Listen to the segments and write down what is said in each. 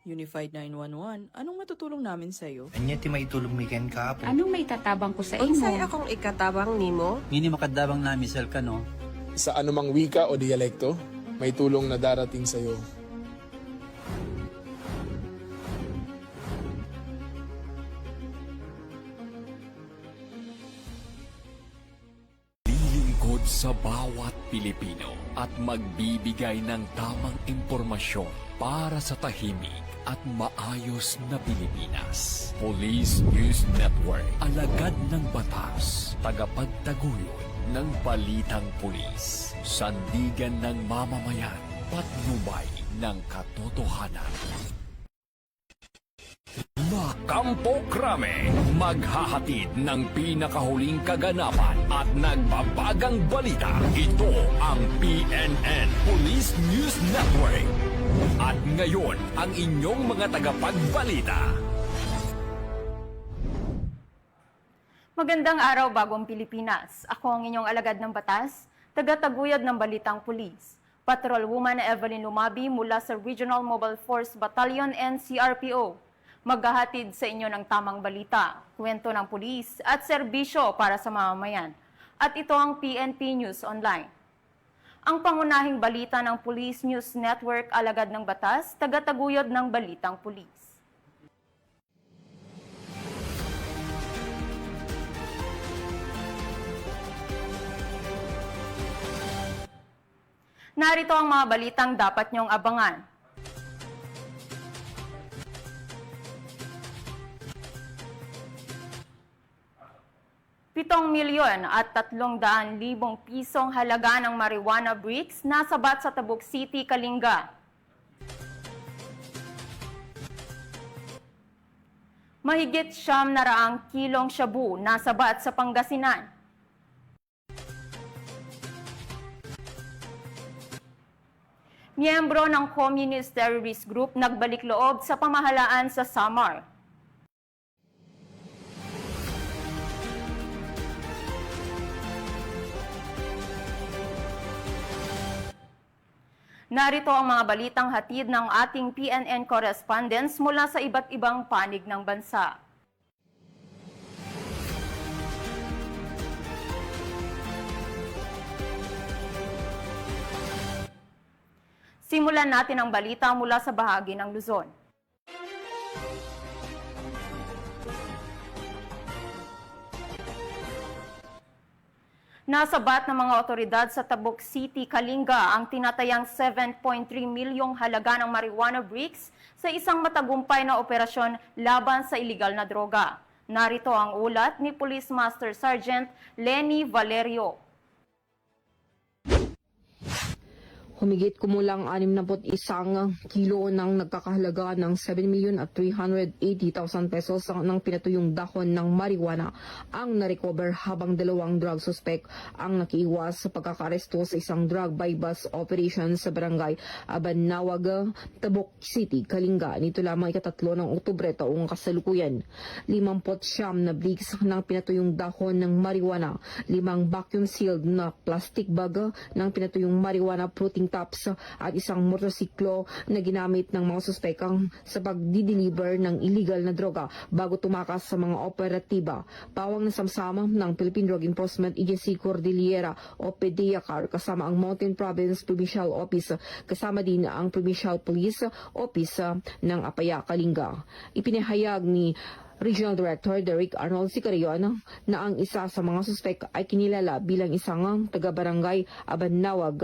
Unified 911, anong matutulong namin sa'yo? Anya ti maitulong mi ken kahapon. Anong may tatabang ko sa imo? Unsay akong ikatabang nimo? Ngini makadabang na misal ka no. Sa anumang wika o dialekto, may tulong na darating sa iyo. Lilingkod sa bawat Pilipino at magbibigay ng tamang impormasyon para sa tahimik at maayos na Pilipinas. Police News Network, alagad ng batas, tagapagtaguyod ng balitang pulis, sandigan ng mamamayan, patnubay ng katotohanan. Kampo Krame, maghahatid ng pinakahuling kaganapan at nagbabagang balita. Ito ang PNN Police News Network. At ngayon, ang inyong mga tagapagbalita. Magandang araw, Bagong Pilipinas. Ako ang inyong alagad ng batas, taga-taguyod ng Balitang Pulis. Patrolwoman Evelyn Lumabi mula sa Regional Mobile Force Battalion NCRPO. Maghahatid sa inyo ng tamang balita, kwento ng pulis at serbisyo para sa mamamayan. At ito ang PNP News Online. Ang pangunahing balita ng Police News Network alagad ng batas, taga-taguyod ng Balitang Pulis. Narito ang mga balitang dapat niyong abangan. 7,300,000 pisong halaga ng marijuana bricks nasabat sa Tabuk City, Kalinga. Mahigit 900 kilong shabu nasabat sa Pangasinan. Miyembro ng Communist Terrorist Group nagbalik loob sa pamahalaan sa Samar. Narito ang mga balitang hatid ng ating PNN correspondents mula sa iba't ibang panig ng bansa. Simulan natin ang balita mula sa bahagi ng Luzon. Nasabat ng mga otoridad sa Tabuk City, Kalinga ang tinatayang 7.3 milyong halaga ng marijuana bricks sa isang matagumpay na operasyon laban sa iligal na droga. Narito ang ulat ni Police Master Sergeant Lenny Valerio. Humigit kumulang 61 kilo ng nagkakahalaga ng 7,380,000 pesos ng pinatuyong dahon ng marijuana ang narecover habang dalawang drug suspect ang nakiiwas sa pagkakaresto sa isang drug bypass operation sa barangay Abanawag, Tabuk City, Kalinga. Nito lamang ika-3 ng Oktubre taong kasalukuyan. 59 na bricks ng pinatuyong dahon ng marijuana, 5 vacuum-sealed na plastic bag ng pinatuyong marijuana fruiting tops at isang motorsiklo na ginamit ng mga suspekang sa pagdi-deliver ng illegal na droga bago tumakas sa mga operatiba. Pawang nasamsama ng Philippine Drug Enforcement Agency Cordillera o PDEACAR kasama ang Mountain Province Provincial Office kasama din ang Provincial Police Office ng Apaya, Kalinga. Ipinahayag ni Regional Director Derek Arnold Sicarion na ang isa sa mga suspek ay kinilala bilang isang taga-barangay Abanawag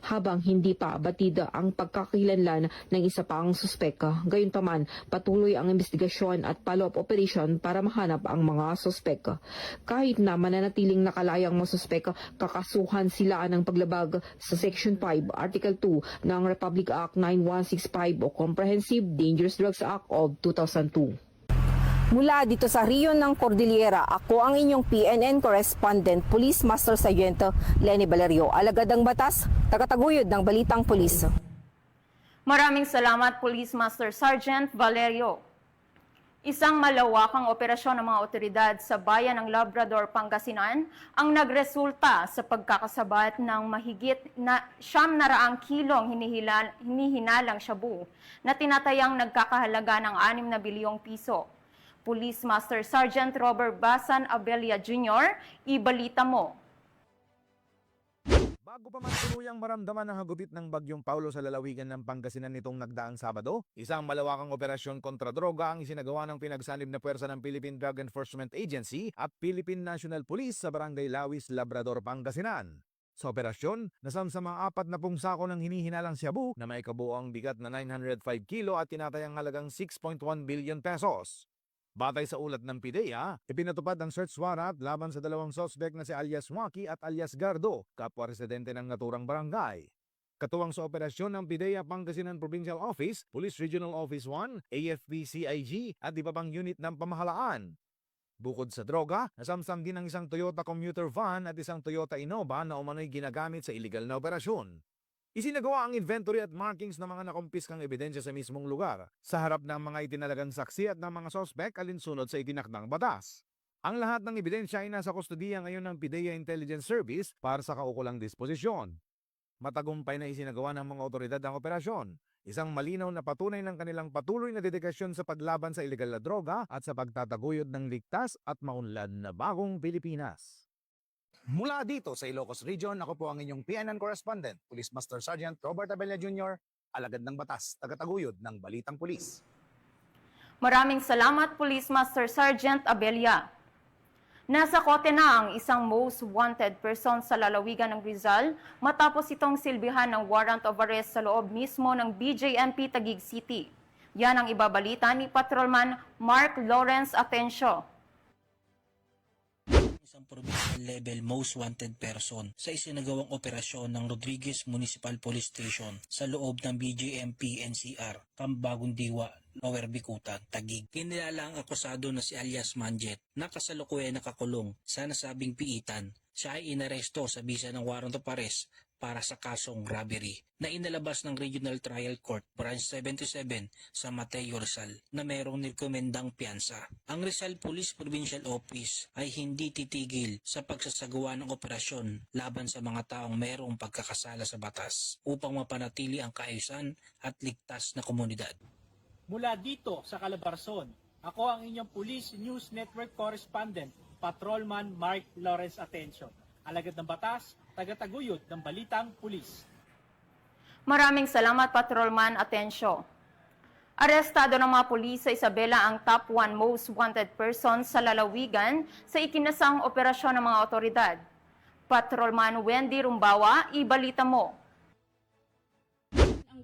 habang hindi pa batida ang pagkakakilanlan ng isa pang suspek. Gayunpaman, patuloy ang investigasyon at follow-up operation para mahanap ang mga suspek. Kahit na mananatiling nakalayang mga suspek, kakasuhan sila ng paglabag sa Section 5, Article 2 ng Republic Act 9165 o Comprehensive Dangerous Drugs Act of 2002. Mula dito sa Riyon ng Cordillera, ako ang inyong PNN correspondent, Police Master Sergeant Lenny Valerio. Alagad ang batas, tagataguyod ng Balitang Pulis. Maraming salamat, Police Master Sergeant Valerio. Isang malawakang operasyon ng mga otoridad sa bayan ng Labrador, Pangasinan ang nagresulta sa pagkakasabat ng mahigit na 900 kilong hinihinalang shabu na tinatayang nagkakahalaga ng 6 na bilyong piso. Police Master Sergeant Robert Basan Abelia Jr., ibalita mo. Bago pa man tuluyang maramdaman ang hagupit ng Bagyong Paulo sa lalawigan ng Pangasinan nitong nagdaang Sabado, isang malawakang operasyon kontra droga ang isinagawa ng pinagsanib na puwersa ng Philippine Drug Enforcement Agency at Philippine National Police sa Barangay Lawis, Labrador, Pangasinan. Sa operasyon, nasamsama 40 sako ng hinihinalang shabu na may kabuoang bigat na 905 kilo at tinatayang halagang 6.1 billion pesos. Batay sa ulat ng PIDEA, ipinatupad ang search warrant laban sa dalawang suspect na si alias Waki at alias Gardo, kapwa residente ng naturang barangay. Katuwang sa operasyon ng PIDEA Pangasinan Provincial Office, Police Regional Office 1, AFP-CIG at iba pang unit ng pamahalaan. Bukod sa droga, nasamsam din ang isang Toyota commuter van at isang Toyota Innova na umano'y ginagamit sa illegal na operasyon. Isinagawa ang inventory at markings ng mga nakumpiskang ebidensya sa mismong lugar, sa harap ng mga itinalagang saksi at ng mga sospek alinsunod sa itinakdang batas. Ang lahat ng ebidensya ay nasa kustodiya ngayon ng PIDEA Intelligence Service para sa kaukulang disposisyon. Matagumpay na isinagawa ng mga otoridad ang operasyon, isang malinaw na patunay ng kanilang patuloy na dedikasyon sa paglaban sa ilegal na droga at sa pagtataguyod ng ligtas at maunlad na bagong Pilipinas. Mula dito sa Ilocos Region, ako po ang inyong PNN correspondent, Police Master Sergeant Robert Abelia Jr., alagad ng batas, tagataguyod ng Balitang Pulis. Maraming salamat, Police Master Sergeant Abelia. Nasa kote na ang isang most wanted person sa lalawigan ng Rizal matapos itong silbihan ng warrant of arrest sa loob mismo ng BJMP Taguig City. Yan ang ibabalita ni Patrolman Mark Lawrence Atencio. Isang provincial level most wanted person sa isinagawang operasyon ng Rodriguez Municipal Police Station sa loob ng BJMP NCR, Cambagong Diwa, Lower Bicutan, Taguig. Kinilala ang akusado na si alias Manjet na kasalukuyan nakakulong sa nasabing piitan. Siya ay inaresto sa bisa ng warrant of arrest para sa kasong robbery na inalabas ng Regional Trial Court Branch 77 sa Mateo Rizal na mayroong nirekomendang piyansa. Ang Rizal Police Provincial Office ay hindi titigil sa pagsasagawa ng operasyon laban sa mga taong mayroong pagkakasala sa batas upang mapanatili ang kaayusan at ligtas na komunidad. Mula dito sa Calabarzon, ako ang inyong Police News Network Correspondent, Patrolman Mark Lawrence Atencio. Alagad ng batas, tagataguyod ng Balitang Pulis. Maraming salamat, Patrolman Atencio. Arestado ng mga pulis sa Isabela ang top 1 most wanted person sa lalawigan sa ikinasang operasyon ng mga otoridad. Patrolman Wendy Rumbawa, ibalita mo.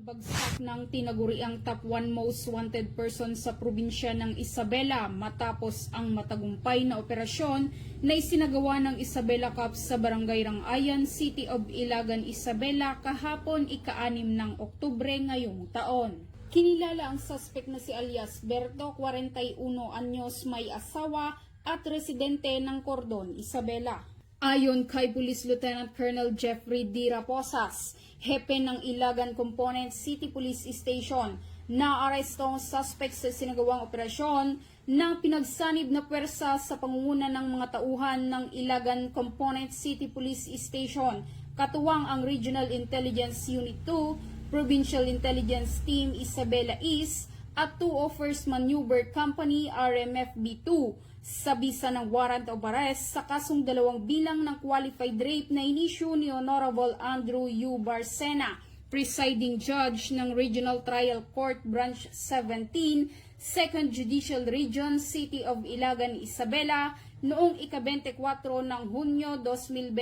Bagsak ng tinaguriang top 1 most wanted person sa probinsya ng Isabela matapos ang matagumpay na operasyon na isinagawa ng Isabela Cops sa Barangay Rangayan, City of Ilagan, Isabela kahapon ika-6 ng Oktubre ngayong taon. Kinilala ang suspect na si alias Berto, 41 anyos, may asawa at residente ng Cordon, Isabela. Ayon kay Police Lieutenant Colonel Jeffrey D. Raposas, hepe ng Ilagan Component City Police Station, naaresto ang suspect sa sinagawang operasyon ng pinagsanib na pwersa sa pangunguna ng mga tauhan ng Ilagan Component City Police Station, katuwang ang Regional Intelligence Unit 2, Provincial Intelligence Team Isabela East at 2 First Maneuver Company RMFB2 sa bisa ng warrant of arrest sa kasong 2 bilang ng qualified rape na inisyu ni Honorable Andrew U. Barcena, presiding judge ng Regional Trial Court Branch 17, 2nd Judicial Region, City of Ilagan, Isabela, noong ika-24 ng Hunyo 2024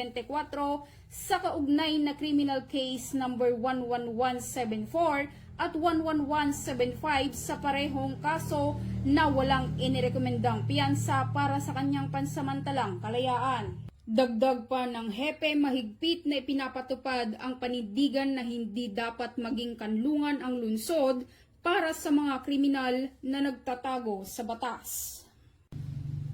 sa kaugnay na criminal case number 11174 at 11175 sa parehong kaso na walang inirekomendang piyansa para sa kanyang pansamantalang kalayaan. Dagdag pa ng hepe, mahigpit na ipinapatupad ang panindigan na hindi dapat maging kanlungan ang lungsod para sa mga kriminal na nagtatago sa batas.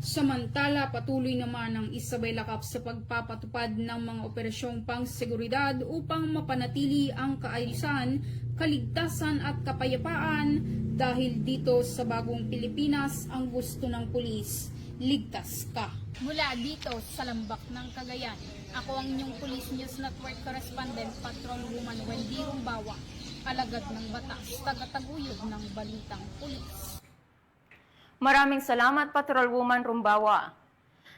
Samantala, patuloy naman ang Isabela Cups sa pagpapatupad ng mga operasyong pangseguridad upang mapanatili ang kaayusan, kaligtasan at kapayapaan dahil dito sa bagong Pilipinas ang gusto ng pulis, ligtas ka. Mula dito sa Lambak ng Cagayan, ako ang inyong Police News Network Correspondent, Patrolwoman Wendy Rumbawa, alagad ng batas, tagataguyod ng balitang pulis. Maraming salamat, Patrolwoman Rumbawa.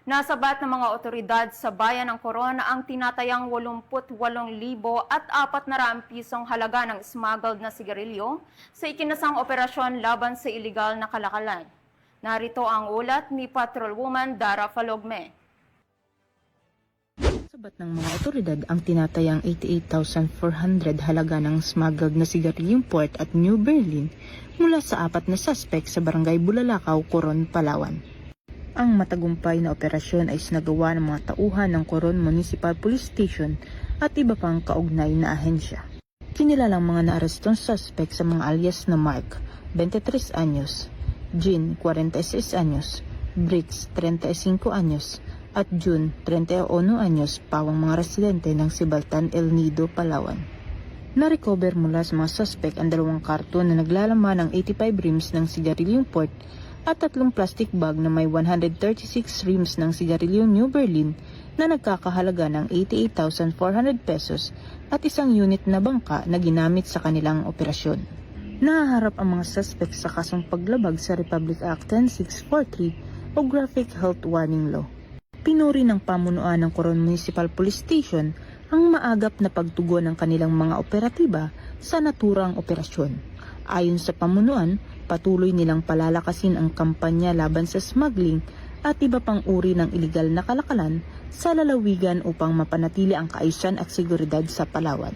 Nasabat ng mga otoridad sa bayan ng Coron ang tinatayang 88,000 at 400 pisong halaga ng smuggled na sigarilyo sa ikinasang operasyon laban sa iligal na kalakalan. Narito ang ulat ni Patrolwoman Dara Falogme. Sabat ng mga otoridad ang tinatayang 88,400 halaga ng smuggled na sigarilyong port at New Berlin mula sa 4 na suspect sa barangay Bulalakaw, Coron, Palawan. Ang matagumpay na operasyon ay sinagawa ng mga tauhan ng Coron Municipal Police Station at iba pang kaugnay na ahensya. Kinilalang mga naarestong suspect sa mga alias na Mark, 23 anyos, Jean, 46 anyos, Briggs, 35 anyos, at June, 31 anyos, pawang mga residente ng Sibaltan, El Nido, Palawan. Na-recover mula sa mga suspect ang 2 karton na naglalaman ng 85 rims ng sigarilyong port at 3 plastic bag na may 136 rims ng sigarilyong New Berlin na nagkakahalaga ng 88,400 pesos at 1 unit na bangka na ginamit sa kanilang operasyon. Nahaharap ang mga suspect sa kasong paglabag sa Republic Act 10643 o Graphic Health Warning Law. Pinuri ng pamunuan ng Coron Municipal Police Station ang maagap na pagtugon ng kanilang mga operatiba sa naturang operasyon. Ayon sa pamunuan, patuloy nilang palalakasin ang kampanya laban sa smuggling at iba pang uri ng iligal na kalakalan sa lalawigan upang mapanatili ang kaayusan at seguridad sa Palawan.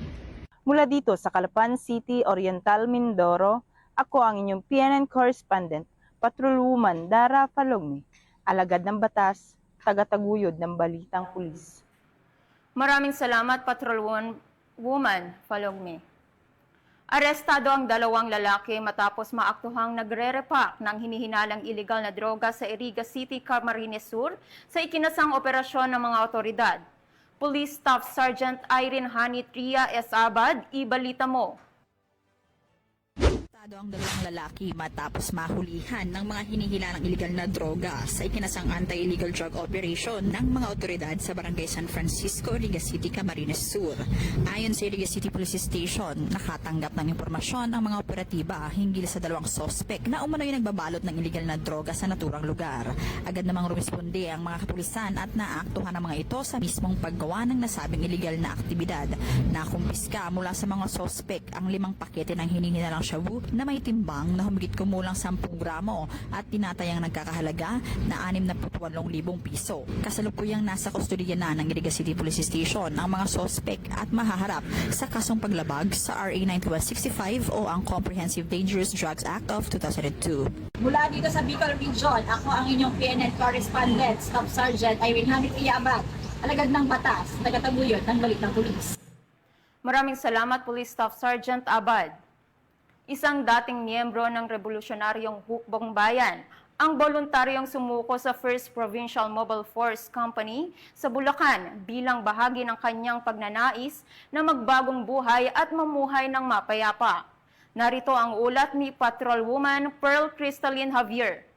Mula dito sa Calapan City, Oriental, Mindoro, ako ang inyong PNN correspondent, Patrolwoman Dara Falogme, alagad ng batas, tagataguyod ng balitang pulis. Maraming salamat, Patrolwoman Falogme. Arestado ang 2 lalaki matapos maaktuhang nagre-repack ng hinihinalang iligal na droga sa Iriga City, Camarines Sur sa ikinasang operasyon ng mga otoridad. Police Staff Sergeant Irene Hanit Ria S. Abad, ibalita mo. Ang 2 lalaki matapos mahulihan ng mga hinihilalang iligal na droga sa ikinasang anti-illegal drug operation ng mga otoridad sa Barangay San Francisco, Iriga City, Camarines Sur. Ayon sa Iriga City Police Station, nakatanggap ng impormasyon ang mga operatiba hinggil sa 2 sospek na umano'y nagbabalot ng iligal na droga sa naturang lugar. Agad namang rumisponde ang mga kapulisan at naaktuhan ang mga ito sa mismong paggawa ng nasabing iligal na aktibidad. Nakumpiska mula sa mga sospek ang 5 pakete ng hinihinalang shabu na may timbang na humigit kumulang 10 gramo at tinatayang nagkakahalaga na 68,000 piso. Kasalukuyang nasa kustodiya na ng Iriga City Police Station ang mga sospek at mahaharap sa kasong paglabag sa RA 9165 o ang Comprehensive Dangerous Drugs Act of 2002. Mula dito sa Bicol Region, ako ang inyong PNN correspondent, Staff Sergeant Irene Hanit Ria Abad, alagad ng batas, tagataguyod ng balitang pulis. Maraming salamat, Police Staff Sergeant Abad. Isang dating miyembro ng Revolusyonaryong Hukbong Bayan, ang voluntaryong sumuko sa 1st Provincial Mobile Force Company sa Bulacan bilang bahagi ng kanyang pagnanais na magbagong buhay at mamuhay ng mapayapa. Narito ang ulat ni Patrolwoman Pearl Crystalline Javier.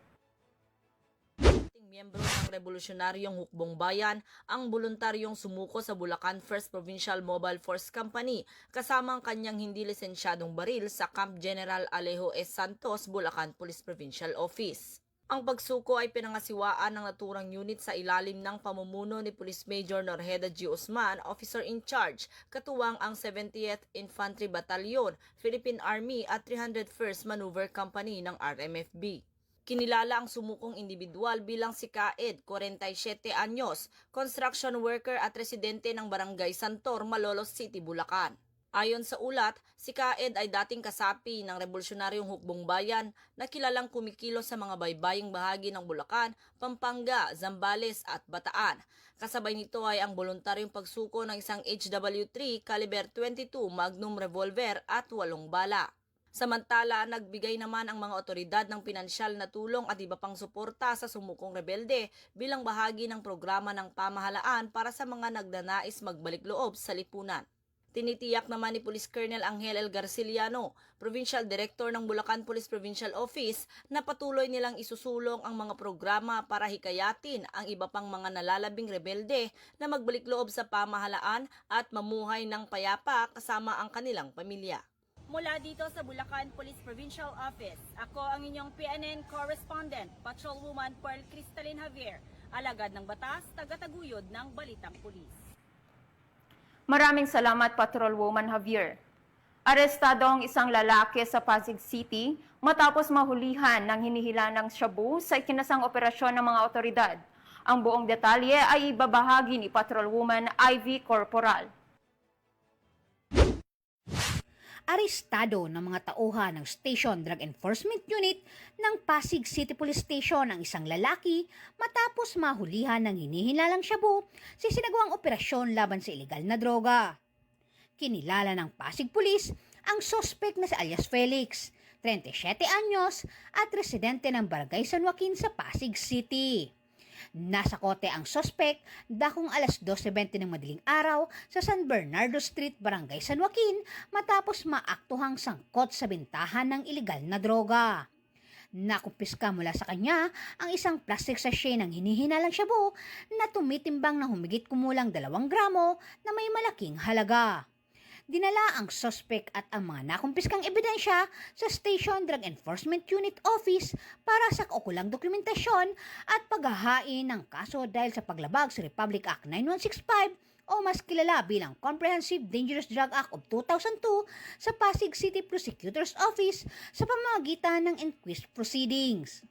Miyembro ng Revolusyonaryong Hukbong Bayan ang voluntaryong sumuko sa Bulacan 1st Provincial Mobile Force Company kasama ang kanyang hindi lisensyadong baril sa Camp General Alejo S. Santos, Bulacan Police Provincial Office. Ang pagsuko ay pinangasiwaan ng naturang unit sa ilalim ng pamumuno ni Police Major Norheda G. Usman, Officer in Charge, katuwang ang 70th Infantry Battalion, Philippine Army at 301st Maneuver Company ng RMFB. Kinilala ang sumukong individual bilang si Kaed, 47 anyos, construction worker at residente ng Barangay Santor, Malolos City, Bulacan. Ayon sa ulat, si Kaed ay dating kasapi ng Revolusyonaryong Hukbong Bayan na kilalang kumikilos sa mga baybaying bahagi ng Bulacan, Pampanga, Zambales at Bataan. Kasabay nito ay ang voluntaryong pagsuko ng isang HW3 caliber 22 Magnum revolver at 8 bala. Samantala, nagbigay naman ang mga otoridad ng pinansyal na tulong at iba pang suporta sa sumukong rebelde bilang bahagi ng programa ng pamahalaan para sa mga nagnanais magbalik loob sa lipunan. Tinitiyak naman ni Police Colonel Angel L. Garciliano, Provincial Director ng Bulacan Police Provincial Office, na patuloy nilang isusulong ang mga programa para hikayatin ang iba pang mga nalalabing rebelde na magbalik loob sa pamahalaan at mamuhay ng payapa kasama ang kanilang pamilya. Mula dito sa Bulacan Police Provincial Office, ako ang inyong PNN Correspondent, Patrolwoman Pearl Cristalin Javier, alagad ng batas, tagataguyod ng Balitang Pulis. Maraming salamat, Patrolwoman Javier. Arestado ang isang lalaki sa Pasig City matapos mahulihan ng hinihilanang shabu sa ikinasang operasyon ng mga otoridad. Ang buong detalye ay ibabahagi ni Patrolwoman Ivy Corporal. Arestado ng mga tauhan ng Station Drug Enforcement Unit ng Pasig City Police Station ang isang lalaki matapos mahulihan ng hinihinalang shabu sa sinagawang operasyon laban sa ilegal na droga. Kinilala ng Pasig Police ang sospek na si alias Felix, 37 anyos at residente ng Barangay San Joaquin sa Pasig City. Nasa kote ang sospek dakong alas 12:20 ng madaling araw sa San Bernardo Street, Barangay San Joaquin matapos maaktuhang sangkot sa bintahan ng ilegal na droga. Nakumpiska mula sa kanya ang isang plastic sachet ng hinihinalang shabu na tumitimbang ng humigit kumulang 2 gramo na may malaking halaga. Dinala ang suspect at ang mga nakumpiskang ebidensya sa Station Drug Enforcement Unit Office para sa kaukulang dokumentasyon at paghahain ng kaso dahil sa paglabag sa Republic Act 9165 o mas kilala bilang Comprehensive Dangerous Drug Act of 2002 sa Pasig City Prosecutor's Office sa pamamagitan ng inquest proceedings.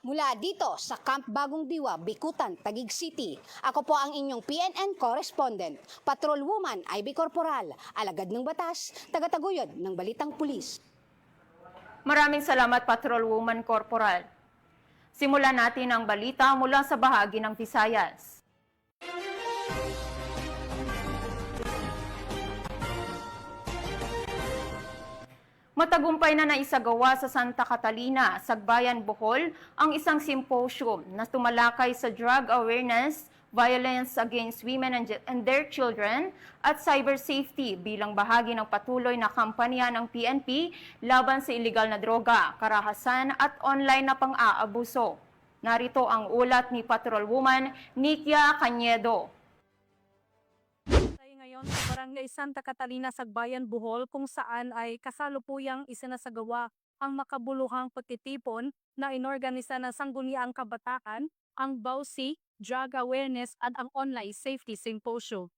Mula dito sa Camp Bagong Diwa, Bikutan, Taguig City, ako po ang inyong PNN Correspondent, Patrolwoman Ivy Corporal, alagad ng batas, tagataguyod ng Balitang Pulis. Maraming salamat, Patrolwoman Corporal. Simulan natin ang balita mula sa bahagi ng Visayas. Matagumpay na naisagawa sa Santa Catalina, Sagbayan, Bohol, ang isang symposium na tumalakay sa drug awareness, violence against women and their children, at cyber safety bilang bahagi ng patuloy na kampanya ng PNP laban sa iligal na droga, karahasan at online na pang-aabuso. Narito ang ulat ni Patrolwoman Nikia Cañedo. Ngayon sa Barangay Santa Catalina, Sagbayan, Bohol, kung saan ay kasalukuyang isinasagawa ang makabuluhang pagtitipon na inorganisa ng Sangguniang Kabataan, ang BAUSI, Drug Awareness at ang Online Safety Symposium.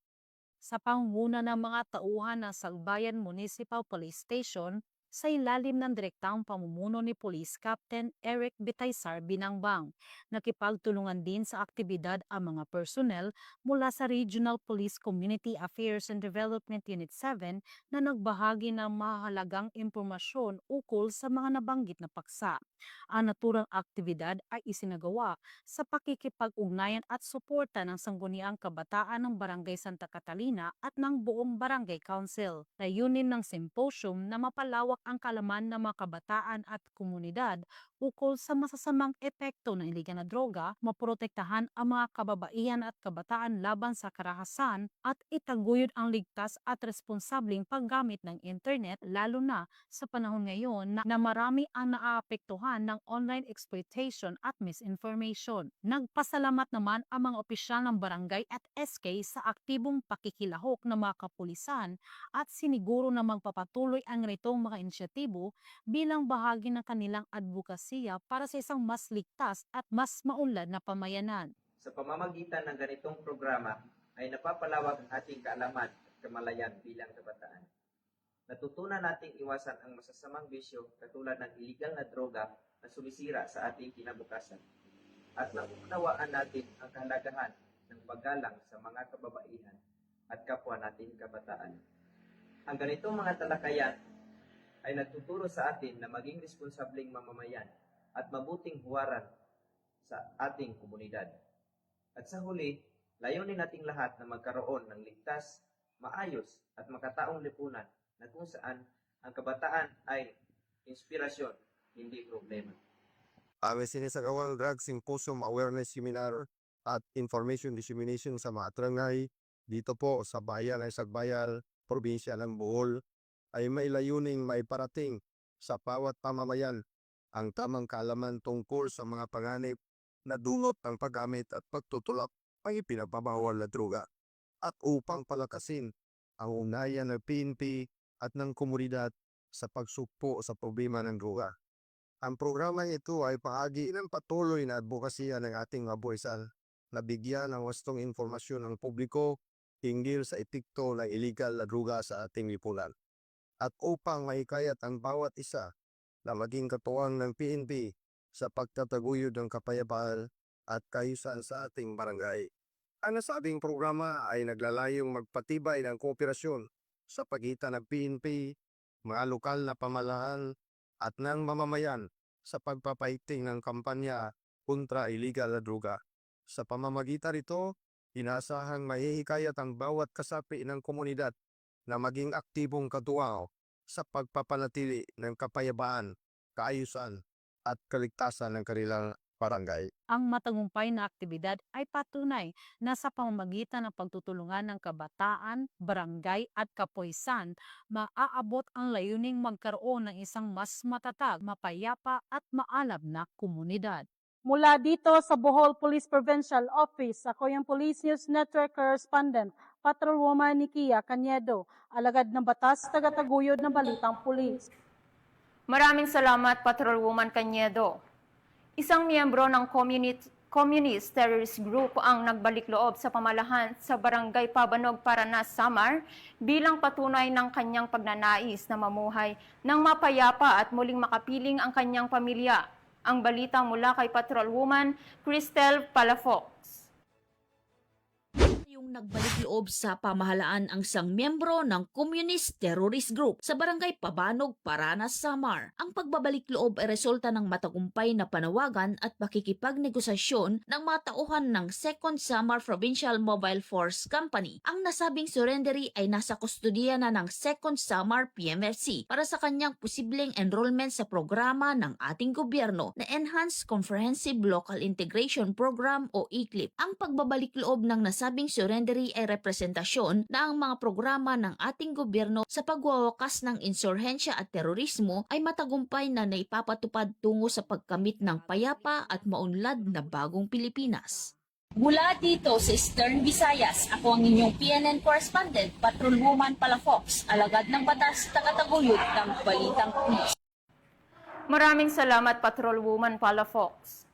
Sa pangunguna ng mga tauhan ng Sagbayan Municipal Police Station, sa ilalim ng direktang pamumuno ni Police Captain Eric Bitaysar Binangbang. Nakipagtulungan din sa aktibidad ang mga personnel mula sa Regional Police Community Affairs and Development Unit 7 na nagbahagi ng mahalagang impormasyon ukol sa mga nabanggit na paksa. Ang naturang aktibidad ay isinagawa sa pakikipag-ugnayan at suporta ng Sangguniang Kabataan ng Barangay Santa Catalina at ng buong Barangay Council. Layunin ng symposium na mapalawak ang kalaman ng mga kabataan at komunidad ukol sa masasamang epekto ng iligal na droga, maprotektahan ang mga kababaihan at kabataan laban sa karahasan at itaguyod ang ligtas at responsableng paggamit ng internet lalo na sa panahon ngayon na marami ang naaapektuhan ng online exploitation at misinformation. Nagpasalamat naman ang mga opisyal ng barangay at SK sa aktibong pakikilahok ng mga kapulisan at siniguro na magpapatuloy ang ganitong mga inisyatibo bilang bahagi ng kanilang advokasya para sa isang mas ligtas at mas maunlad na pamayanan. Sa pamamagitan ng ganitong programa ay napapalawak ang ating kaalaman at kamalayan bilang kabataan. Natutunan nating iwasan ang masasamang bisyo katulad ng iligal na droga na sumisira sa ating kinabukasan. At nauunawaan natin ang kahalagahan ng paggalang sa mga kababaihan at kapwa nating kabataan. Ang ganitong mga talakayan ay nagtuturo sa atin na maging responsableng mamamayan at mabuting huwaran sa ating komunidad. At sa huli, layunin nating lahat na magkaroon ng ligtas, maayos at makataong lipunan na kung saan ang kabataan ay inspirasyon, hindi problema. May sinisagawang drug symposium awareness seminar at information dissemination sa mga barangay dito po sa bayan ay Sagbayal, probinsya ng Bohol ay may layuning maiparating sa bawat pamamayan ang tamang kaalaman tungkol sa mga panganib na dulot ng paggamit at pagtutulak ng ipinagbabawal na droga at upang palakasin ang ugnayan ng PNP at ng komunidad sa pagsugpo sa problema ng droga. Ang programang ito ay bahagi ng patuloy na advokasya ng ating mga buwisan na bigyan ng wastong informasyon ang publiko hinggil sa epekto ng illegal na droga sa ating lipunan. At upang mahikayat ang bawat isa na maging katuwang ng PNP sa pagtataguyod ng kapayapaan at kaayusan sa ating barangay. Ang nasabing programa ay naglalayong magpatibay ng kooperasyon sa pagitan ng PNP, mga lokal na pamahalaan at ng mamamayan sa pagpapaiting ng kampanya kontra illegal na droga. Sa pamamagitan rito, inasahang mahihikayat ang bawat kasapi ng komunidad na maging aktibong katuwang sa pagpapanatili ng kapayapaan, kaayusan at kaligtasan ng kanilang barangay. Ang matagumpay na aktibidad ay patunay na sa pamamagitan ng pagtutulungan ng kabataan, barangay at kapulisan, maaabot ang layuning magkaroon ng isang mas matatag, mapayapa at maalab na komunidad. Mula dito sa Bohol Police Provincial Office, ako yung Police News Network Correspondent, Patrolwoman Nikia Cañedo, alagad ng batas, tagataguyod ng balitang pulis. Maraming salamat, Patrolwoman Cañedo. Isang miyembro ng Communist Terrorist Group ang nagbalik loob sa pamalahan sa Barangay Pabanog, Paranas, Samar bilang patunay ng kanyang pagnanais na mamuhay ng mapayapa at muling makapiling ang kanyang pamilya. Ang balita mula kay Patrolwoman Cristel Palafox. Yung nagbalik loob sa pamahalaan ang isang miyembro ng Communist Terrorist Group sa Barangay Pabanog, Paranas, Samar. Ang pagbabalik loob ay resulta ng matagumpay na panawagan at pakikipagnegosasyon ng mga tauhan ng 2nd Samar Provincial Mobile Force Company. Ang nasabing surrendery ay nasa kustodiya na ng 2nd Samar PMFC para sa kanyang posibleng enrollment sa programa ng ating gobyerno na Enhanced Comprehensive Local Integration Program o ECLIP. Ang pagbabalik loob ng nasabing surrendery ay representasyon na ang mga programa ng ating gobyerno sa pagwawakas ng insurhensya at terorismo ay matagumpay na naipapatupad tungo sa pagkamit ng payapa at maunlad na bagong Pilipinas. Mula dito sa Eastern Visayas, ako ang inyong PNN correspondent, Patrolwoman Palafox, alagad ng batas, tagataguyod ng balitang pulis. Maraming salamat, Patrolwoman Palafox.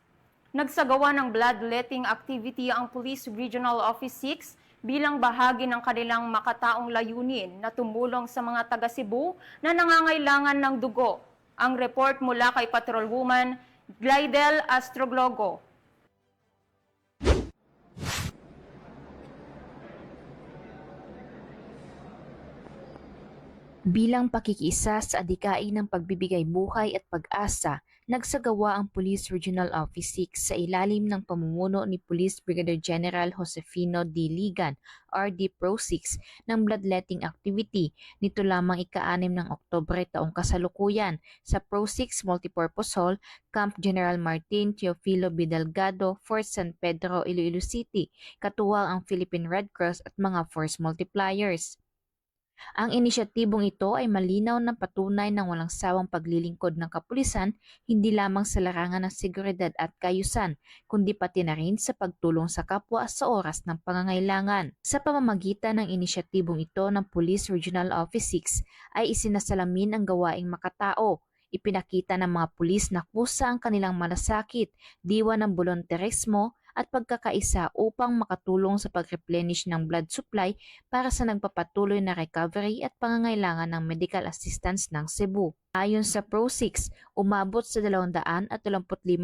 Nagsagawa ng bloodletting activity ang Police Regional Office 6 bilang bahagi ng kanilang makataong layunin na tumulong sa mga taga Cebu na nangangailangan ng dugo. Ang report mula kay Patrolwoman Glidel Astroglogo. Bilang pakikiisa sa adikain ng pagbibigay buhay at pag-asa, nagsagawa ang Police Regional Office 6 sa ilalim ng pamumuno ni Police Brigadier General Josefino D. Ligan, RD Pro 6, ng bloodletting activity nito lamang ika-6 ng Oktubre taong kasalukuyan sa Pro 6 Multipurpose Hall, Camp General Martin Teofilo B. Delgado, Fort San Pedro, Iloilo City, katuwang ang Philippine Red Cross at mga force multipliers. Ang inisyatibong ito ay malinaw na patunay ng walang sawang paglilingkod ng kapulisan hindi lamang sa larangan ng seguridad at kaayusan, kundi pati na rin sa pagtulong sa kapwa sa oras ng pangangailangan. Sa pamamagitan ng inisyatibong ito ng Police Regional Office 6 ay isinasalamin ang gawaing makatao. Ipinakita ng mga pulis na kusa ang kanilang malasakit, diwa ng volunteerismo at pagkakaisa upang makatulong sa pag-replenish ng blood supply para sa nagpapatuloy na recovery at pangangailangan ng medical assistance ng Cebu. Ayon sa Pro 6, umabot sa 225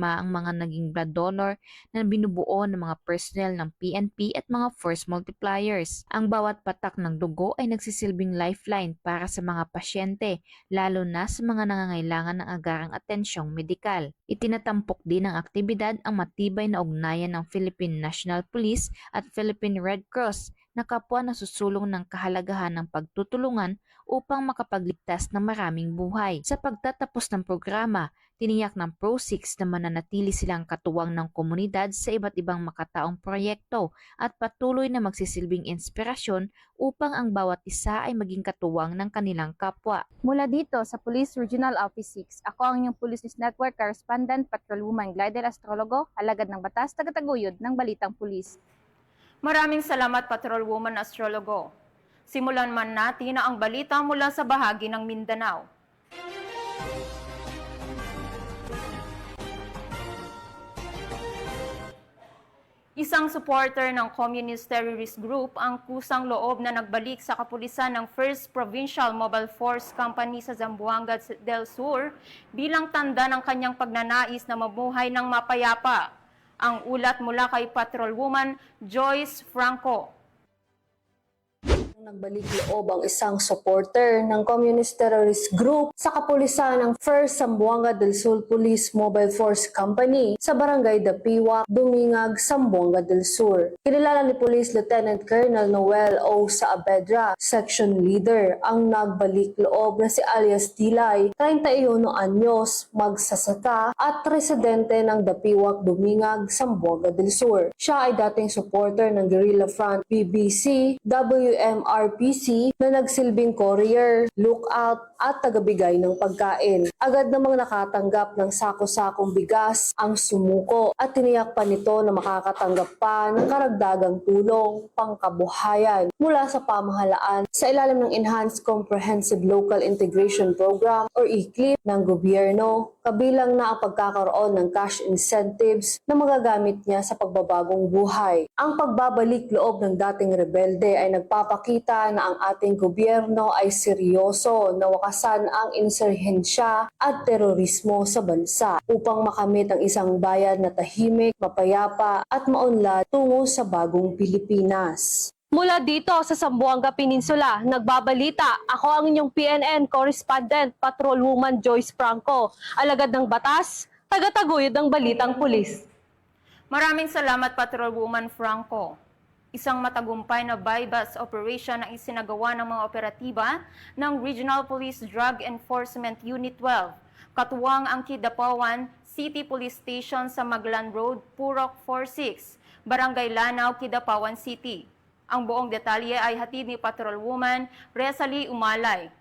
ang mga naging blood donor na binubuo ng mga personnel ng PNP at mga force multipliers. Ang bawat patak ng dugo ay nagsisilbing lifeline para sa mga pasyente, lalo na sa mga nangangailangan ng agarang atensyong medikal. Itinatampok din ng aktibidad ang matibay na ugnayan ng Philippine National Police at Philippine Red Cross na kapwa na susulong ng kahalagahan ng pagtutulungan upang makapagligtas ng maraming buhay. Sa pagtatapos ng programa, tiniyak ng Pro6 na mananatili silang katuwang ng komunidad sa iba't ibang makataong proyekto at patuloy na magsisilbing inspirasyon upang ang bawat isa ay maging katuwang ng kanilang kapwa. Mula dito sa Police Regional Office 6, ako ang inyong Police News Network Correspondent, Patrolwoman Glidel Astrologo, alagad ng batas, tagataguyod ng Balitang Pulis. Maraming salamat, Patrolwoman Astrologo. Simulan man natin ang balita mula sa bahagi ng Mindanao. Isang supporter ng Communist Terrorist Group ang kusang loob na nagbalik sa kapulisan ng 1st Provincial Mobile Force Company sa Zamboanga del Sur bilang tanda ng kanyang pagnanais na mabuhay ng mapayapa. Ang ulat mula kay Patrolwoman Joyce Franco. Nagbalik loob ang isang supporter ng Communist Terrorist Group sa kapulisan ng 1st Zamboanga del Sur Police Mobile Force Company sa Barangay Dapiwa, Dumingag, Zamboanga del Sur. Kinilala ni Police Lieutenant Colonel Noel O. Saavedra, Section Leader, ang nagbalik loob na si alias Dilay, 31 anyos, magsasaka at residente ng Dapiwak, Dumingag, Zamboanga del Sur. Siya ay dating supporter ng Guerrilla Front BBC, WMRPC na nagsilbing courier, lookout at tagabigay ng pagkain. Agad namang nakatanggap ng sako-sakong bigas ang sumuko at tiniyak pa nito na makakatanggap pa ng karagdagang tulong pangkabuhayan mula sa pamahalaan sa ilalim ng Enhanced Comprehensive Local Integration Program or ECLIP ng gobyerno, kabilang na ang pagkakaroon ng cash incentives na magagamit niya sa pagbabagong buhay. Ang pagbabalik loob ng dating rebelde ay nagpapakita na ang ating gobyerno ay seryoso na wakasan ang insurhensya at terorismo sa bansa upang makamit ang isang bayan na tahimik, mapayapa at maunlad tungo sa bagong Pilipinas. Mula dito sa Zamboanga Peninsula, nagbabalita ako ang inyong PNN Correspondent, Patrolwoman Joyce Franco, alagad ng batas, tagataguyod ng Balitang Pulis. Maraming salamat, Patrolwoman Franco. Isang matagumpay na buy-bust operation ang isinagawa ng mga operatiba ng Regional Police Drug Enforcement Unit 12. Katuwang ang Kidapawan City Police Station sa Maglan Road, Purok 46, Barangay Lanao, Kidapawan City. Ang buong detalye ay hatid ni Patrolwoman Resalie Umalay.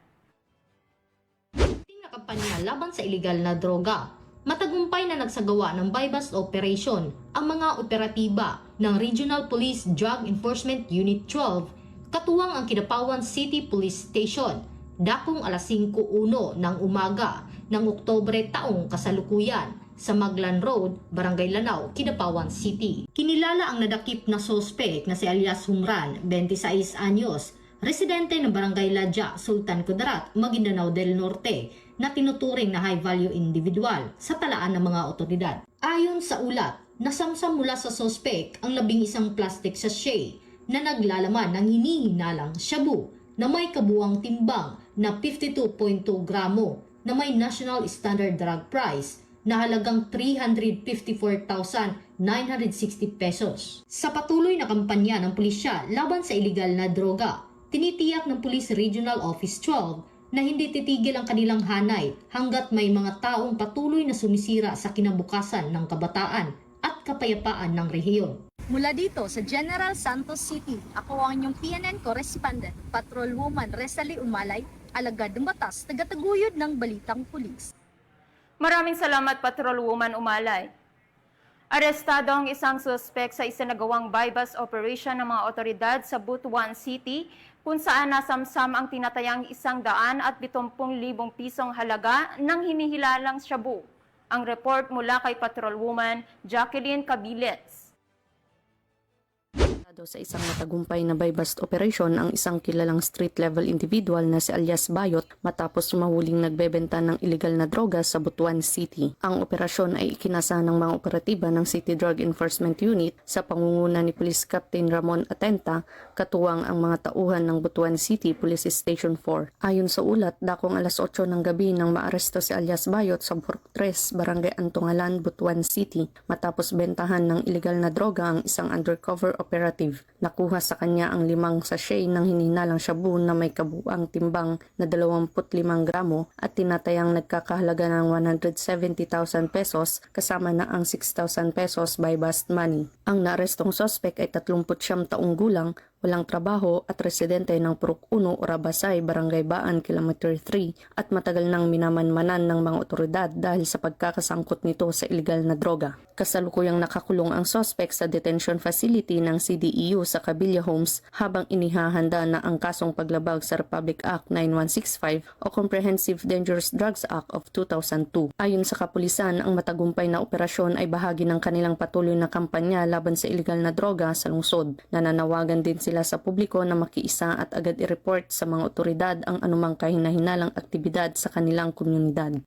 Kampanya laban sa iligal na droga. Matagumpay na nagsagawa ng buy-bust operation ang mga operatiba ng Regional Police Drug Enforcement Unit 12, katuwang ang Kidapawan City Police Station, dakong alas 5:01 ng umaga ng Oktubre taong kasalukuyan sa Maglan Road, Barangay Lanao, Kidapawan City. Kinilala ang nadakip na sospek na si alias Humran, 26 anyos, residente ng Barangay Ladja, Sultan Kudarat, Maguindanao del Norte, na tinuturing na high-value individual sa talaan ng mga otoridad. Ayon sa ulat, nasamsam mula sa sospek ang 11 plastic sachet na naglalaman ng hinihinalang shabu na may kabuang timbang na 52.2 gramo na may National Standard Drug Price na halagang 354,960 pesos. Sa patuloy na kampanya ng pulisya laban sa iligal na droga, tinitiyak ng Police Regional Office 12 na hindi titigil ang kanilang hanay hanggat may mga taong patuloy na sumisira sa kinabukasan ng kabataan at kapayapaan ng rehiyon. Mula dito sa General Santos City, ako ang inyong PNN Correspondent, Patrolwoman Resalie Umalay, alagad ng batas, tagataguyod ng Balitang Pulis. Maraming salamat, Patrolwoman Umalay. Arestado ang isang suspek sa isinagawang buy-bust operation ng mga otoridad sa Butuan City kung saan nasamsam ang tinatayang 170,000 pisong halaga ng hinihilalang shabu. Ang report mula kay Patrolwoman Jacqueline Cabilets. Sa isang matagumpay na buy-bust operation ang isang kilalang street-level individual na si alias Bayot matapos mahuling nagbebenta ng illegal na droga sa Butuan City. Ang operasyon ay ikinasa ng mga operatiba ng City Drug Enforcement Unit sa pangunguna ni Police Captain Ramon Atenta, katuwang ang mga tauhan ng Butuan City Police Station 4. Ayon sa ulat, dakong alas 8 ng gabi nang maaresto si alias Bayot sa Purok 3, Barangay Antongalan, Butuan City matapos bentahan ng illegal na droga ang isang undercover operative. Nakuha sa kanya ang 5 sachet ng hinihinalang shabu na may kabuang timbang na 25 gramo at tinatayang nagkakahalaga ng 170,000 pesos kasama na ang 6,000 pesos by bust money. Ang naarestong sospek ay 39 taong gulang, walang trabaho at residente ng Purok 1, Orabasay, Barangay Baan, Kilometer 3 at matagal nang minamanmanan ng mga otoridad dahil sa pagkakasangkot nito sa iligal na droga. Kasalukuyang nakakulong ang sospek sa detention facility ng CDEU sa Cabilla Homes habang inihahanda na ang kasong paglabag sa Republic Act 9165 o Comprehensive Dangerous Drugs Act of 2002. Ayon sa kapulisan, ang matagumpay na operasyon ay bahagi ng kanilang patuloy na kampanya laban sa iligal na droga sa lungsod. Nananawagan din sila sa publiko na makiisa at agad i-report sa mga otoridad ang anumang kahinahinalang aktibidad sa kanilang komunidad.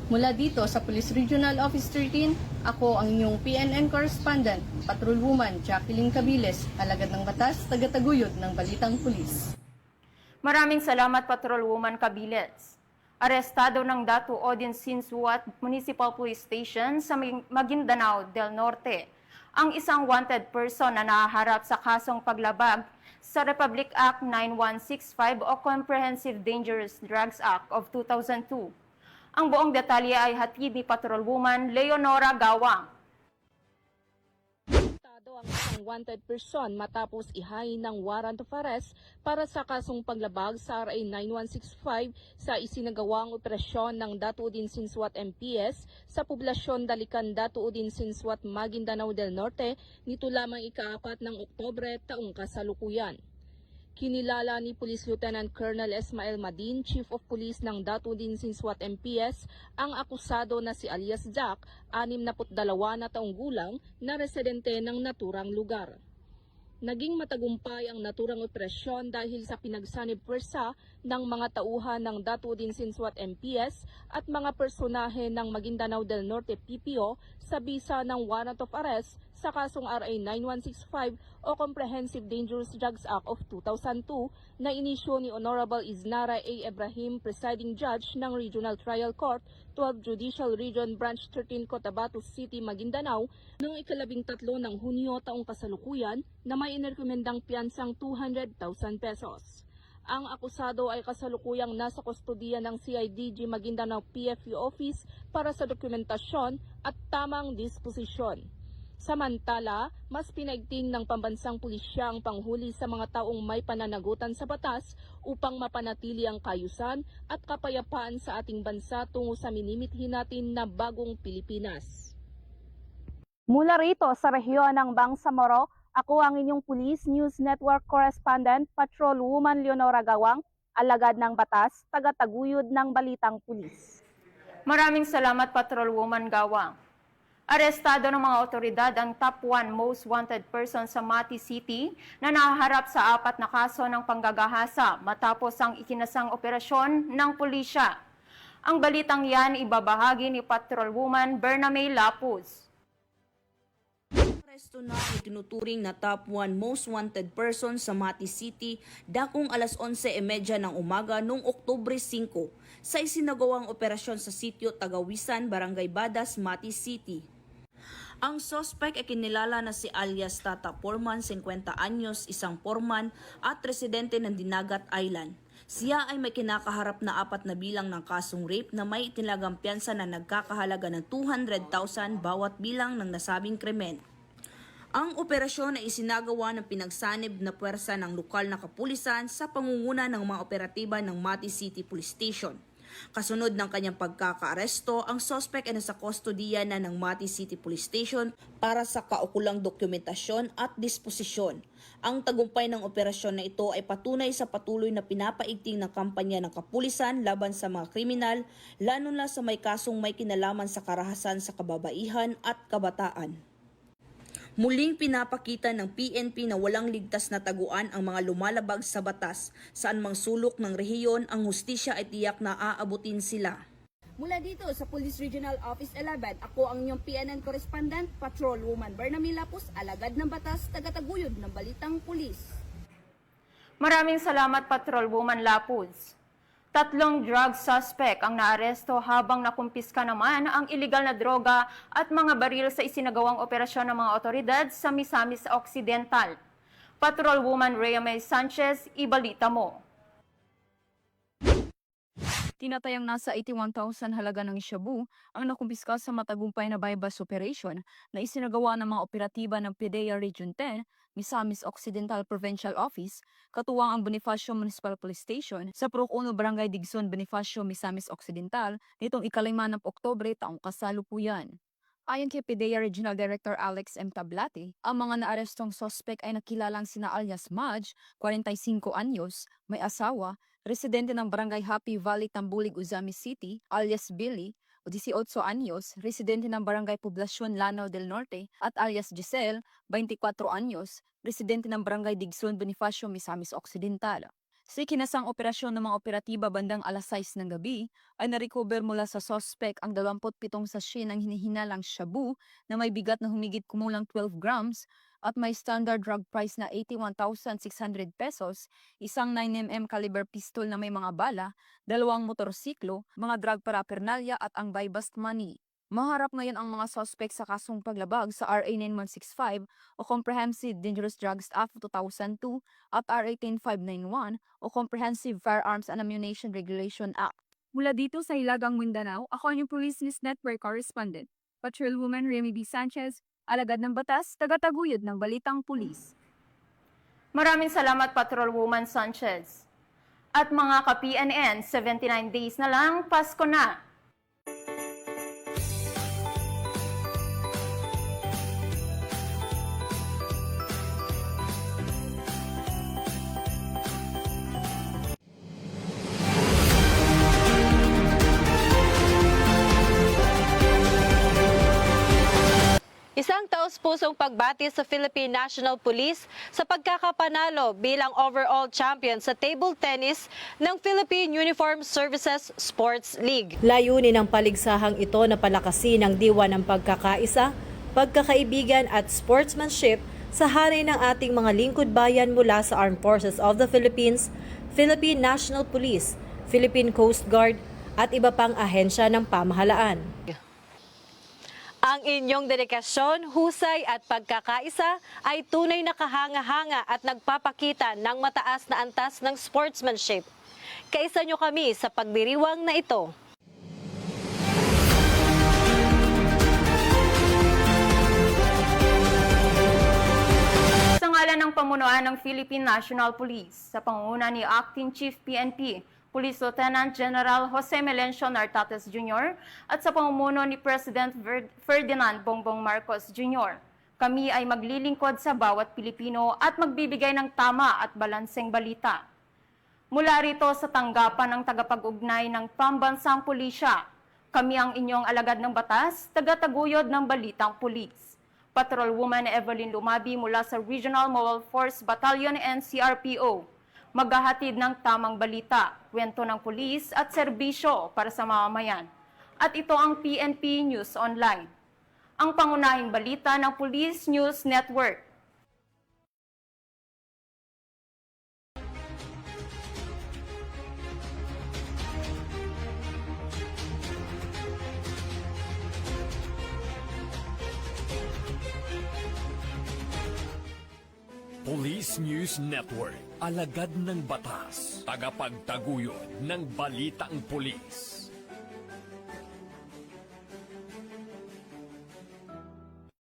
Mula dito sa Police Regional Office 13, ako ang inyong PNN correspondent, Patrolwoman Jacqueline Cabiles, alagad ng batas, tagataguyod ng Balitang Pulis. Maraming salamat, Patrolwoman Cabiles. Arestado ng Datu Odin Sinsuat Municipal Police Station sa Maguindanao del Norte ang isang wanted person na nahaharap sa kasong paglabag sa Republic Act 9165 o Comprehensive Dangerous Drugs Act of 2002. Ang buong detalye ay hatid ni Patrolwoman Leonora Gawang. Ang isang wanted person matapos ihain ng warrant of arrest para sa kasong paglabag sa RA 9165 sa isinagawang operasyon ng Datuudin Sinsuat MPS sa poblasyon Dalican Datuudin Sinsuat Maguindanao del Norte nito lamang ika-4 ng Oktubre taong kasalukuyan. Kinilala ni Police Lieutenant Colonel Esmael Madin, Chief of Police ng Datuudin Sinsuat MPS, ang akusado na si alias Jack, 62 na taong gulang, na residente ng naturang lugar. Naging matagumpay ang naturang operasyon dahil sa pinagsanib pwersa ng mga tauhan ng Datuudin Sinsuat MPS at mga personahe ng Maguindanao del Norte PPO sa bisa ng warrant of arrest sa kasong RA 9165 o Comprehensive Dangerous Drugs Act of 2002 na inisyo ni Honorable Iznara A. Ibrahim, Presiding Judge ng Regional Trial Court, 12 Judicial Region Branch 13 Cotabato City, Maguindanao noong 13 ng Hunyo taong kasalukuyan na may inirekomendang piyansang 200,000 pesos. Ang akusado ay kasalukuyang nasa kustodiya ng CIDG Maguindanao PFU Office para sa dokumentasyon at tamang disposisyon. Samantala, mas pinaigting ng pambansang pulisya ang panghuli sa mga taong may pananagutan sa batas upang mapanatili ang kayusan at kapayapaan sa ating bansa tungo sa minimithin natin na bagong Pilipinas. Mula rito sa rehiyon ng Bangsamoro, ako ang inyong Police News Network Correspondent, Patrolwoman Leonora Gawang, alagad ng batas, tagataguyod ng Balitang Pulis. Maraming salamat, Patrolwoman Gawang. Arestado ng mga otoridad ang top 1 most wanted person sa Mati City na nahaharap sa 4 na kaso ng panggagahasa matapos ang ikinasang operasyon ng pulisya. Ang balitang yan ibabahagi ni Patrolwoman Bernamay Lapuz. Aresto na ang tinuturing na top 1 most wanted person sa Mati City dakong alas 11:30 ng umaga noong Oktubre 5 sa isinagawang operasyon sa sitio Tagawisan, Barangay Badas, Mati City. Ang suspect ay kinilala na si alias Tata Porman, 50 anyos, isang foreman at residente ng Dinagat Island. Siya ay may kinakaharap na 4 na bilang ng kasong rape na may itinagang piyansa na nagkakahalaga ng 200,000 bawat bilang ng nasabing krimen. Ang operasyon ay isinagawa ng pinagsanib na puwersa ng lokal na kapulisan sa pangunguna ng mga operatiba ng Mati City Police Station. Kasunod ng kanyang pagkakaaresto, ang suspect ay nasa kustodiya na ng Mati City Police Station para sa kaukulang dokumentasyon at disposisyon. Ang tagumpay ng operasyon na ito ay patunay sa patuloy na pinapaigting ng kampanya ng kapulisan laban sa mga kriminal, lalo na sa may kasong may kinalaman sa karahasan sa kababaihan at kabataan. Muling pinapakita ng PNP na walang ligtas na taguan ang mga lumalabag sa batas. Saan mang sulok ng rehiyon, ang hustisya ay tiyak na aabutin sila. Mula dito sa Police Regional Office 11, ako ang inyong PNN Correspondent, Patrolwoman Bernamay Lapuz, alagad ng batas, tagataguyod ng Balitang Pulis. Maraming salamat, Patrolwoman Lapuz. 3 drug suspect ang naaresto habang nakumpiska naman ang iligal na droga at mga baril sa isinagawang operasyon ng mga otoridad sa Misamis Occidental. Patrolwoman Rhea May Sanchez, ibalita mo. Tinatayang nasa 81,000 halaga ng shabu ang nakumpiska sa matagumpay na buy-bust operation na isinagawa ng mga operatiba ng PDEA Region 10, Misamis Occidental Provincial Office, katuwang ang Bonifacio Municipal Police Station sa Purok 1 Barangay Digson, Bonifacio, Misamis Occidental nitong 5 ng Oktubre taong kasalukuyan. Ayon kay PDEA Regional Director Alex M. Tablate, ang mga naarestong sospek ay nakilalang sina alias Madge, 45 anyos, may asawa, residente ng Barangay Happy Valley, Tambulig, Uzami City, alias Billy, 18 anyos, residente ng Barangay Poblacion, Lanao del Norte, at alias Giselle, 24 anyos, residente ng Barangay Digson, Bonifacio, Misamis Occidental. Sa ikinasang operasyon ng mga operatiba bandang alas 6 ng gabi, ay narecover mula sa sospek ang 27 sachet ng hinihinalang shabu na may bigat na humigit kumulang 12 grams at may standard drug price na 81,600 pesos, isang 9mm caliber pistol na may mga bala, 2 motorsiklo, mga drug paraphernalia at ang buy-bust money. Maharap ngayon ang mga suspect sa kasong paglabag sa RA 9165 o Comprehensive Dangerous Drugs Act 2002 at RA 10591 o Comprehensive Firearms and Ammunition Regulation Act. Mula dito sa Hilagang Mindanao, ako ang Police News Network Correspondent, Patrolwoman Remy B. Sanchez, alagad ng batas, tagataguyod ng balitang pulis. Maraming salamat, Patrolwoman Sanchez. At mga ka-PNN, 79 days na lang, Pasko na! Isang taos-pusong pagbati sa Philippine National Police sa pagkakapanalo bilang overall champion sa table tennis ng Philippine Uniformed Services Sports League. Layunin ng paligsahang ito na palakasin ang diwa ng pagkakaisa, pagkakaibigan at sportsmanship sa hanay ng ating mga lingkod bayan mula sa Armed Forces of the Philippines, Philippine National Police, Philippine Coast Guard at iba pang ahensya ng pamahalaan. Ang inyong dedikasyon, husay at pagkakaisa ay tunay na kahanga-hanga at nagpapakita ng mataas na antas ng sportsmanship. Kaisa nyo kami sa pagdiriwang na ito. Sa ngalan ng pamunuan ng Philippine National Police, sa pangunguna ni Acting Chief PNP, Police Lieutenant General Jose Melencio Nartates Jr. at sa pamumuno ni President Ferdinand Bongbong Marcos Jr. Kami ay maglilingkod sa bawat Pilipino at magbibigay ng tama at balanseng balita. Mula rito sa tanggapan ng tagapag-ugnay ng Pambansang Pulisya, kami ang inyong alagad ng batas, tagataguyod ng balitang pulis. Patrolwoman Evelyn Lumabi mula sa Regional Mobile Force Battalion and CRPO. Maghahatid ng tamang balita, kwento ng pulis at serbisyo para sa mamamayan. At ito ang PNP News Online, ang pangunahing balita ng Police News Network. Police News Network, alagad ng batas, tagapagtaguyod ng balitang pulis.